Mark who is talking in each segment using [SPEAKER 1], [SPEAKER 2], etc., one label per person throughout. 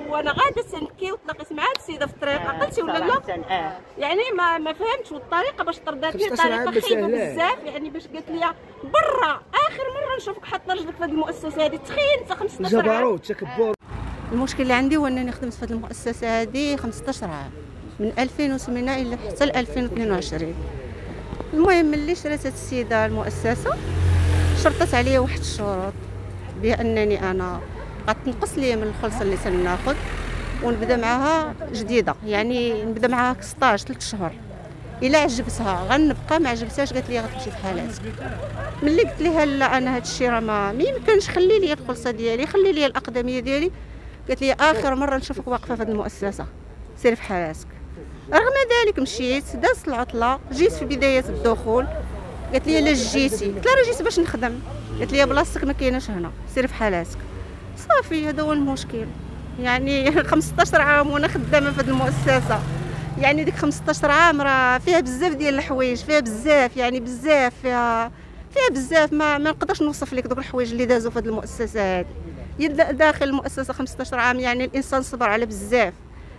[SPEAKER 1] وانا غاده سنكي وتلاقيت مع السيده في الطريق، عقلتي ولا لا؟ يعني ما فهمتش، والطريقه باش طردات لي طريقه خايبه بزاف، يعني باش قالت لي برا اخر مره نشوفك حاطه رجلك في هذه المؤسسه هذه، تخيل انت 15 عام.
[SPEAKER 2] جبروت تكبر.
[SPEAKER 3] المشكل اللي عندي هو انني خدمت في هذه المؤسسه هذه 15 عام، من 2008 الى حتى ل 2022. المهم ملي شريت هذه السيده المؤسسه شرطت عليا واحد الشروط بانني انا غتنقص لي من الخلصه اللي تناخذ ونبدا معاها جديده، يعني نبدا معاها 16 3 شهور. الا عجبتها غنبقى، ما عجبتهاش قالت لي غتمشي في حالاتك. ملي قلت لها لا انا هذا الشيء راه ما يمكنش، خلي لي الخلصه ديالي، خلي لي الاقدميه ديالي. قالت لي اخر مره نشوفك واقفه في هذه المؤسسه سيري في حالاتك. رغم ذلك مشيت، دازت العطله، جيت في بدايه الدخول قالت لي لا جيتي، قلت لها راه جيت باش نخدم. قالت لي بلاصتك ما كايناش هنا، سيري في حالاتك. صافي هذا هو المشكل، يعني 15 عام وانا خدامه في هذه المؤسسه، يعني ديك 15 عام راه فيها بزاف ديال الحوايج، فيها بزاف، يعني بزاف، فيها بزاف، ما نقدرش نوصف لك دوك الحوايج اللي دازوا في هذه المؤسسه هذه. داخل المؤسسه 15 عام، يعني الانسان صبر على بزاف،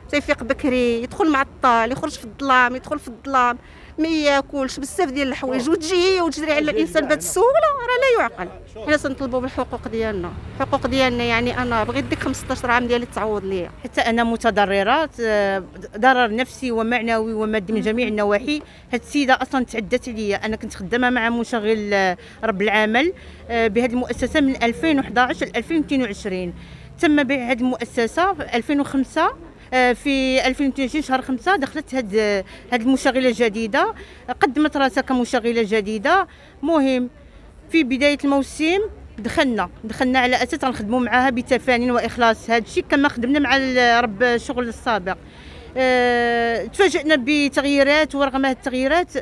[SPEAKER 3] تيفيق بكري، يدخل معطل، يخرج في الظلام، يدخل في الظلام، ما ياكلش، بزاف ديال الحوايج، وتجي وتجري على الانسان بهذه السهوله، راه لا يعقل. حنا تنطلبوا بالحقوق ديالنا، الحقوق ديالنا، يعني انا بغيت ديك 15 عام ديالي تعوض ليا.
[SPEAKER 4] حتى انا متضررات، ضرر نفسي ومعنوي ومادي من جميع النواحي. هاد السيده اصلا تعدت عليا، انا كنت خدامه مع مشغل رب العمل بهذه المؤسسه من 2011 ل 2022. تم بيع هذه المؤسسه في 2005. في 2022 شهر 5 دخلت هاد المشغله الجديده، قدمت راسها كمشغله جديده. مهم في بدايه الموسم دخلنا على اساس غنخدموا معاها بتفاني واخلاص، هذا الشيء كما خدمنا مع رب الشغل السابق. تفاجئنا بتغييرات، ورغم هذه التغييرات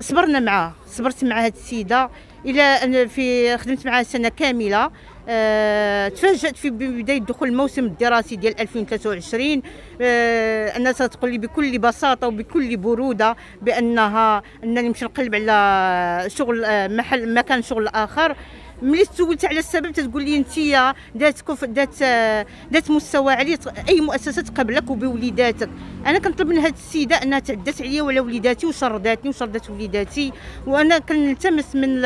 [SPEAKER 4] صبرت مع هذه السيده الى ان خدمت معها سنه كامله. تفاجأت في بداية دخول الموسم الدراسي ديال 2023 الناس تقول لي بكل بساطة وبكل برودة انني نمشي نقلب على شغل مكان شغل آخر. ملي سولت على السبب تقول لي انت دات مستوى عالي، اي مؤسسه تقبلك وبوليداتك. انا كنطلب من هذه السيده انها تعدت عليا وعلى وليداتي وشرداتني وشردات وليداتي، وانا كنلتمس من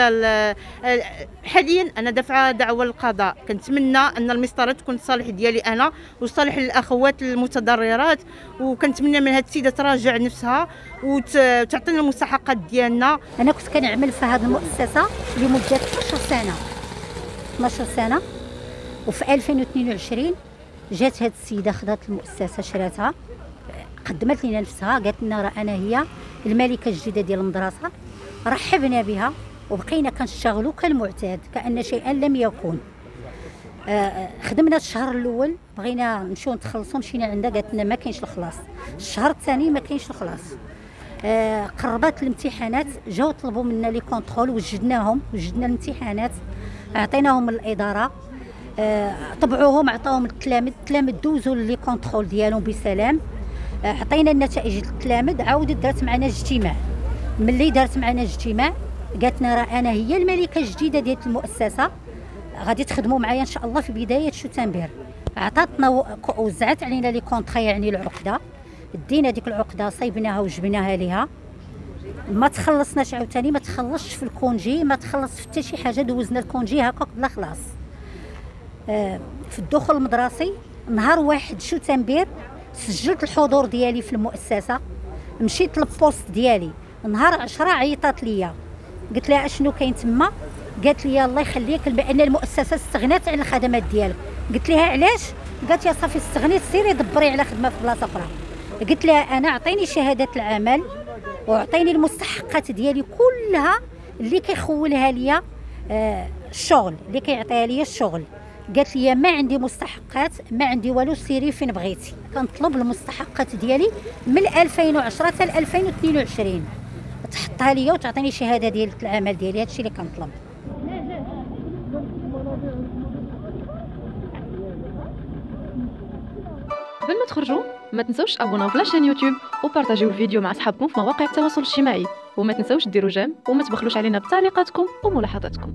[SPEAKER 4] حاليا انا دافعه دعوه للقضاء. كنتمنى ان المسطره تكون لصالح ديالي انا وصالح الاخوات المتضررات، وكنتمنى من هذه السيده تراجع نفسها وتعطينا المستحقات ديالنا.
[SPEAKER 5] انا كنت كنعمل في هذه المؤسسه لمده 12 سنه، وفي 2022 جات هذه السيده خدات المؤسسه، شراتها، قدمت لنا نفسها، قالت لنا راه انا هي الملكه الجديده ديال المدرسه. رحبنا بها وبقينا كنشتغلوا كالمعتاد كأن شيئا لم يكن. خدمنا الشهر الاول، بغينا نمشيو نتخلصوا، مشينا عندها قالت لنا ما كاينش الخلاص. الشهر الثاني ما كاينش الخلاص. قربت الامتحانات، جاو طلبوا منا لي كونترول، وجدنا الامتحانات، عطيناهم الاداره، طبعوهم، عطاوهم التلاميذ دوزوا لي كونترول ديالهم بسلام. عطينا النتائج للتلاميذ، عاودت دارت معنا اجتماع. ملي دارت معنا اجتماع قالت لنا راه انا هي الملكه الجديده ديال المؤسسه، غادي تخدموا معايا ان شاء الله في بدايه شتنبر. عطاتنا وزعت علينا لي كونطرا، يعني العقده، دينا ديك العقده صيبناها وجبناها ليها. ما تخلصناش عاوتاني، ما تخلصش في الكونجي، ما تخلص في حتى شي حاجه، دوزنا الكونجي هكاك بلا خلاص. في الدخول المدرسي نهار 1 شتنبر سجلت الحضور ديالي في المؤسسه، مشيت للبوست ديالي. نهار 10 عيطات ليا، قلت لها اشنو كاين تما؟ قالت لي الله يخليك بان المؤسسه استغنات عن الخدمات ديالك. قلت لها علاش؟ قالت يا صافي استغنيت، سيري دبري على خدمه في بلاصه اخرى. قلت لها انا عطيني شهاده العمل وعطيني المستحقات ديالي كلها اللي كيخولها ليا الشغل، اللي كيعطيها ليا الشغل. قالت لي ما عندي مستحقات، ما عندي والو، سيري فين بغيتي. كنطلب المستحقات ديالي من 2010 حتى 2022 تحطها ليا وتعطيني شهاده ديال العمل ديالي. هادشي اللي كنطلب.
[SPEAKER 6] قبل ما تخرجوا ما تنسوش تابوناو في لاشين يوتيوب وبارطاجيو الفيديو مع اصحابكم في مواقع التواصل الاجتماعي، وما تنسوش ديروا جيم وما تبخلوش علينا بتعليقاتكم وملاحظاتكم.